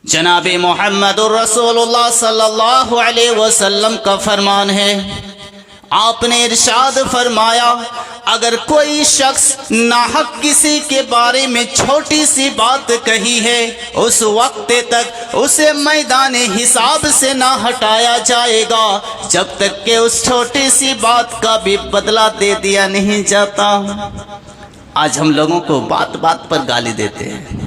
جناب محمد الرسول اللہ صلی اللہ علیہ وسلم کا فرمان ہے، آپ نے ارشاد فرمایا، اگر کوئی شخص ناحق کسی کے بارے میں چھوٹی سی بات کہی ہے، اس وقت تک اسے میدان حساب سے نہ ہٹایا جائے گا جب تک کہ اس چھوٹی سی بات کا بھی بدلہ دے دیا نہیں جاتا۔ آج ہم لوگوں کو بات بات پر گالی دیتے ہیں،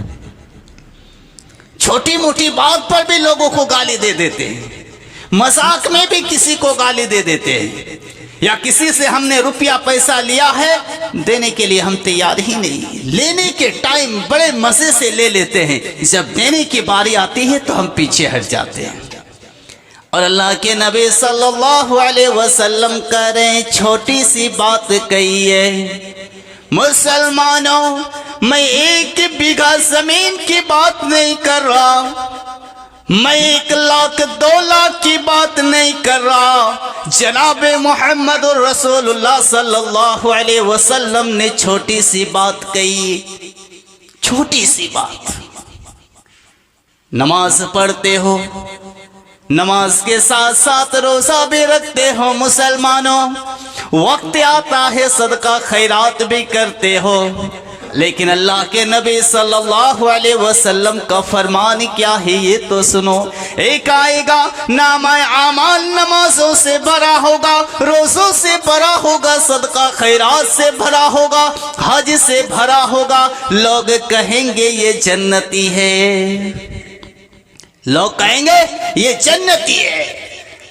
چھوٹی موٹی بات پر بھی لوگوں کو گالی دے دیتے ہیں، مذاق میں بھی کسی کو گالی دے دیتے ہیں، یا کسی سے ہم نے روپیہ پیسہ لیا ہے، دینے کے لیے ہم تیار ہی نہیں، لینے کے ٹائم بڑے مزے سے لے لیتے ہیں، جب دینے کی باری آتی ہے تو ہم پیچھے ہٹ جاتے ہیں۔ اور اللہ کے نبی صلی اللہ علیہ وسلم کہہ رہے ہیں، چھوٹی سی بات کہی ہے، مسلمانوں میں 1 بیگھا زمین کی بات نہیں کر رہا، میں 1 لاکھ 2 لاکھ کی بات نہیں کر رہا، جناب محمد الرسول اللہ صلی اللہ علیہ وسلم نے چھوٹی سی بات کہی، چھوٹی سی بات۔ نماز پڑھتے ہو، نماز کے ساتھ ساتھ روزہ بھی رکھتے ہو، مسلمانوں وقت آتا ہے صدقہ خیرات بھی کرتے ہو، لیکن اللہ کے نبی صلی اللہ علیہ وسلم کا فرمان کیا ہے یہ تو سنو۔ ایک آئے گا نامہ اعمال نمازوں سے بھرا ہوگا، روزوں سے بھرا ہوگا، صدقہ خیرات سے بھرا ہوگا، حج سے بھرا ہوگا، لوگ کہیں گے یہ جنتی ہے، لوگ کہیں گے یہ جنتی ہے۔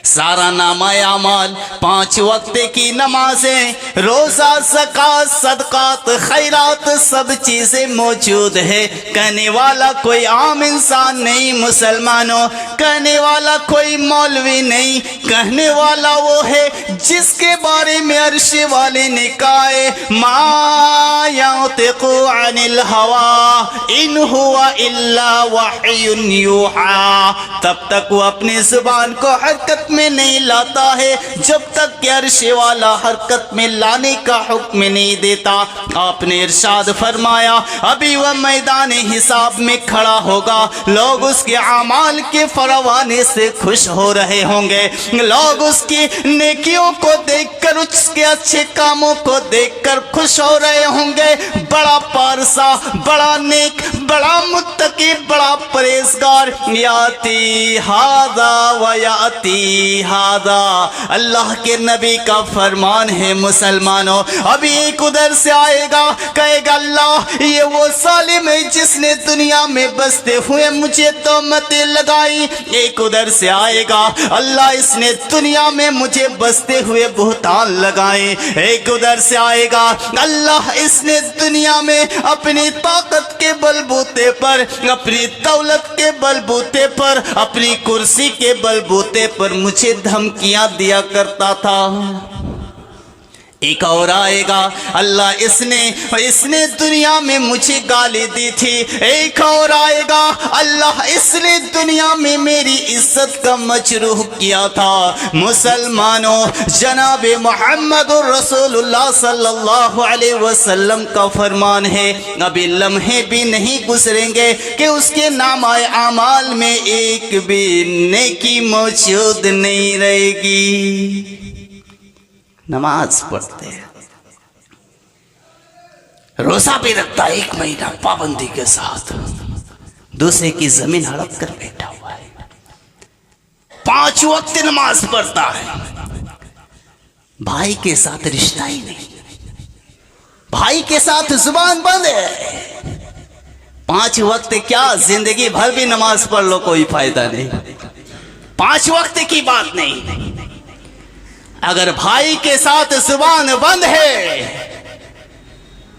سارا نامہ اعمال، 5 وقت کی نمازیں، روزہ، زکوٰۃ، صدقات، خیرات، سب چیزیں موجود ہے۔ کہنے والا کوئی عام انسان نہیں مسلمانوں، کہنے والا کوئی مولوی نہیں، کہنے والا وہ ہے جس کے بارے میں عرش والے نے کہا ہے، ما ينطق عن الهوى ان هو الا وحی یوحی، تب تک وہ اپنی زبان کو حرکت میں نہیں لاتا ہے جب تک کہ عرش والا حرکت میں لانے کا حکم نہیں دیتا۔ آپ نے ارشاد فرمایا، ابھی وہ میدان حساب میں کھڑا ہوگا، لوگ اس کے اعمال کے فروانے سے خوش ہو رہے ہوں گے، لوگ اس کی نیکیوں کو دیکھ کر، اس کے اچھے کاموں کو دیکھ کر خوش ہو رہے ہوں گے۔ بڑا پارسا، بڑا نیک، بڑا متقی، بڑا پرہیزگار، یاتی ھذا و یاتی ھذا، اللہ کے نبی کا فرمان ہے مسلمانوں۔ ابھی ایک ادھر سے آئے گا، کہے گا اللہ یہ وہ ظالم ہے جس نے دنیا میں بستے ہوئے مجھے تہمتیں لگائی۔ ایک ادھر سے آئے گا، اللہ اس نے دنیا میں مجھے بستے ہوئے بہتان لگائے۔ ایک ادھر سے آئے گا، اللہ اس نے دنیا میں اپنی طاقت کے بل بوتے پر، اپنی دولت کے بل بوتے پر، اپنی کرسی کے بل بوتے پر مجھے دھمکیاں دیا کرتا تھا۔ ایک اور آئے گا، اللہ اس نے دنیا میں مجھے گالی دی تھی۔ ایک اور آئے گا، اللہ اس نے دنیا میں میری عزت کا مجروح کیا تھا۔ مسلمانوں جناب محمد الرسول اللہ صلی اللہ علیہ وسلم کا فرمان ہے، ابھی لمحے بھی نہیں گزریں گے کہ اس کے نامہ اعمال میں ایک بھی نیکی موجود نہیں رہے گی۔ نماز پڑھتے ہیں، روزہ بھی رکھتا ہے 1 مہینہ پابندی کے ساتھ، دوسرے کی زمین ہڑپ کر بیٹھا ہوا ہے، 5 وقت نماز پڑھتا ہے، بھائی کے ساتھ رشتہ ہی نہیں، بھائی کے ساتھ زبان بند ہے۔ 5 وقت کیا، زندگی بھر بھی نماز پڑھ لو کوئی فائدہ نہیں، 5 وقت کی بات نہیں۔ اگر بھائی کے ساتھ زبان بند ہے،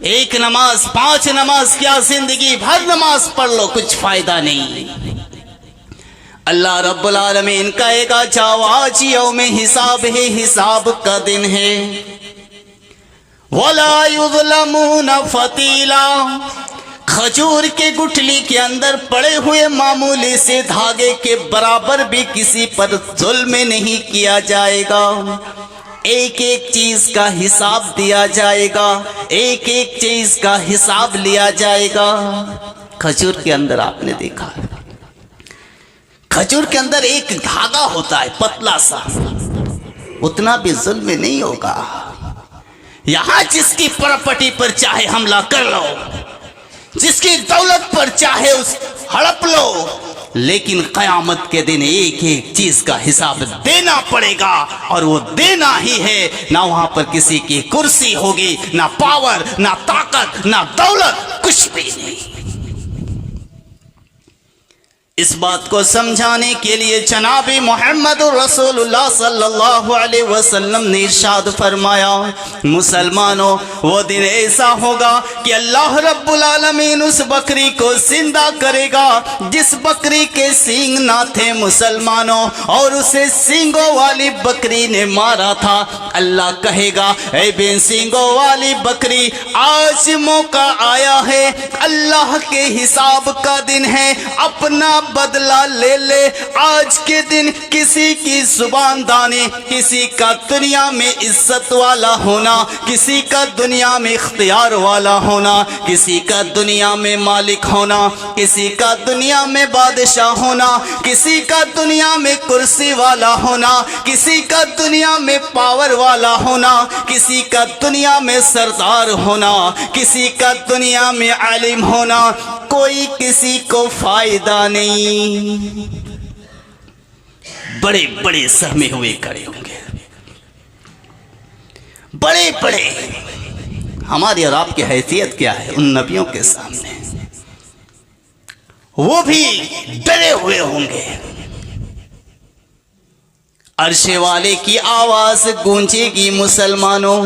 1 نماز 5 نماز کیا، زندگی بھر نماز پڑھ لو کچھ فائدہ نہیں۔ اللہ رب العالمین کہے گا جاؤ آج یوم حساب ہے، حساب کا دن ہے، وَلَا يُظْلَمُونَ فَتِيلًا، کھجور کے گٹھلی کے اندر پڑے ہوئے معمولی سے دھاگے کے برابر بھی کسی پر ظلم نہیں کیا جائے گا۔ ایک ایک چیز کا حساب دیا جائے گا، ایک ایک چیز کا حساب لیا جائے گا۔ کھجور کے اندر آپ نے دیکھا کھجور کے اندر ایک دھاگا ہوتا ہے پتلا سا، اتنا بھی ظلم نہیں ہوگا۔ یہاں جس کی پراپرٹی پر چاہے حملہ کر لو، جس کی دولت پر چاہے اس ہڑپ لو، لیکن قیامت کے دن ایک ایک چیز کا حساب دینا پڑے گا، اور وہ دینا ہی ہے۔ نہ وہاں پر کسی کی کرسی ہوگی، نہ پاور، نہ طاقت، نہ دولت، کچھ بھی نہیں۔ اس بات کو سمجھانے کے لیے جناب محمد رسول اللہ صلی اللہ علیہ وسلم نے ارشاد فرمایا، مسلمانوں وہ دن ایسا ہوگا کہ اللہ رب العالمین اس بکری کو زندہ کرے گا جس بکری کے سینگ نہ تھے مسلمانوں، اور اسے سینگوں والی بکری نے مارا تھا۔ اللہ کہے گا اے بے سینگوں والی بکری، آج موقع آیا ہے، اللہ کے حساب کا دن ہے، اپنا بدلہ لے لے۔ آج کے دن کسی کی زبان دانی، کسی کا دنیا میں عزت والا ہونا، کسی کا دنیا میں اختیار والا ہونا، کسی کا دنیا میں مالک ہونا، کسی کا دنیا میں بادشاہ ہونا، کسی کا دنیا میں کرسی والا ہونا، کسی کا دنیا میں پاور والا ہونا، کسی کا دنیا میں سردار ہونا، کسی کا دنیا میں عالم ہونا، کوئی کسی کو فائدہ نہیں۔ بڑے بڑے سہمے ہوئے کھڑے ہوں گے، بڑے بڑے۔ ہماری اور آپ کی حیثیت کیا ہے ان نبیوں کے سامنے؟ وہ بھی ڈرے ہوئے ہوں گے۔ عرش والے کی آواز گونجے گی مسلمانوں،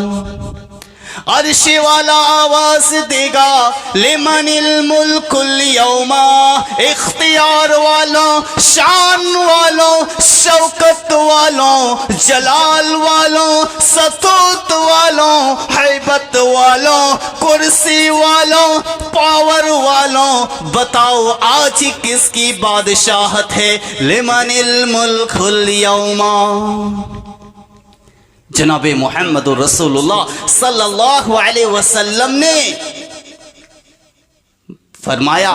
عرش والا آواز دے گا، لمن الملک اليوم، اختیار والوں، شان والوں، شوکت والوں، جلال والوں، سطوت والوں، ہیبت والوں، کرسی والوں، پاور والوں، بتاؤ آج کس کی بادشاہت ہے؟ لمن الملک اليوم۔ جناب محمد رسول اللہ صلی اللہ علیہ وسلم نے فرمایا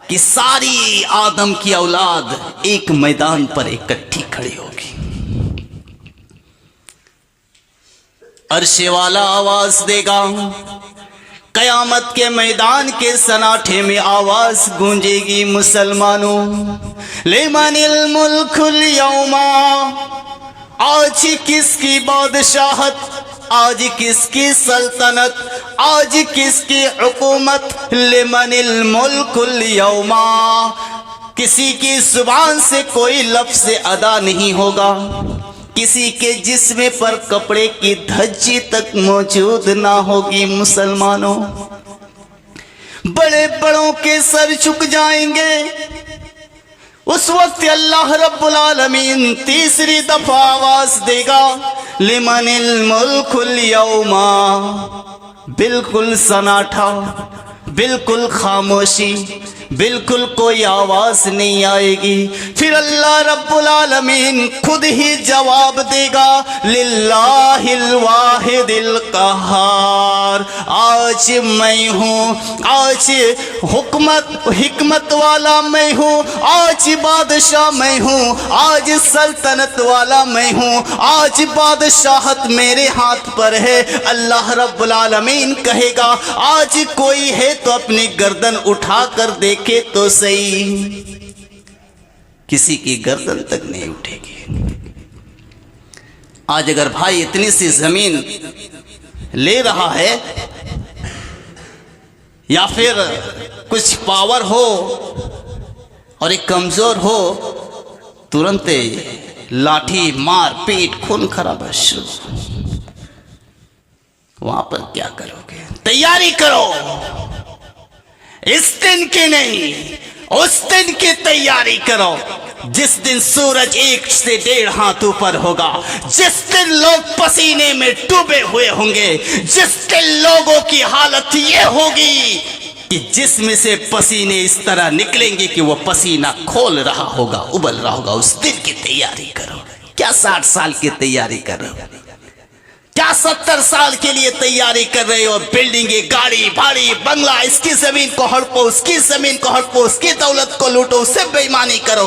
کہ ساری آدم کی اولاد ایک میدان پر اکٹھی کھڑی ہوگی۔ عرش والا آواز دے گا، قیامت کے میدان کے سناٹے میں آواز گونجے گی، مسلمانوں لمن الملک اليوم، آج کس کی بادشاہت، آج کس کی سلطنت، آج کس کی حکومت؟ لمن الملک اليوم۔ کسی کی زبان سے کوئی لفظ ادا نہیں ہوگا، کسی کے جسم پر کپڑے کی دھجی تک موجود نہ ہوگی، مسلمانوں۔ بڑے بڑوں کے سر جھک جائیں گے۔ اس وقت اللہ رب العالمین تیسری دفعہ آواز دے گا، لمن الملک اليوم۔ بالکل سناٹا، بالکل خاموشی، بالکل کوئی آواز نہیں آئے گی۔ پھر اللہ رب العالمین خود ہی جواب دے گا، للہ الواحد القہار، آج میں ہوں، آج حکمت والا میں ہوں، آج بادشاہ میں ہوں، آج سلطنت والا میں ہوں، آج بادشاہت میرے ہاتھ پر ہے۔ اللہ رب العالمین کہے گا آج کوئی ہے تو اپنی گردن اٹھا کر دیکھے تو صحیح، کسی کی گردن تک نہیں اٹھے گی۔ آج اگر بھائی اتنی سی زمین لے رہا ہے یا پھر کچھ پاور ہو اور ایک کمزور ہو، ترنت لاٹھی مار پیٹ خون خرابہ شروع۔ وہاں پر کیا کرو گے؟ تیاری کرو، اس دن کی نہیں، اس دن کی تیاری کرو جس دن سورج 1 سے 1.5 ہاتھ اوپر ہوگا، جس دن لوگ پسینے میں ڈوبے ہوئے ہوں گے، جس دن لوگوں کی حالت یہ ہوگی کہ جسم سے پسینے اس طرح نکلیں گے کہ وہ پسینہ کھول رہا ہوگا، ابل رہا ہوگا۔ اس دن کی تیاری کرو۔ کیا 60 سال کی تیاری کر رہے ہو؟ کیا 70 سال کے لیے تیاری کر رہے ہو؟ بلڈنگیں، گاڑی بھاڑی، بنگلہ، اس کی زمین کو ہڑپو، اس کی زمین کو ہڑپو، اس کی دولت کو لوٹو، اس سے بے ایمانی کرو۔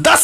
10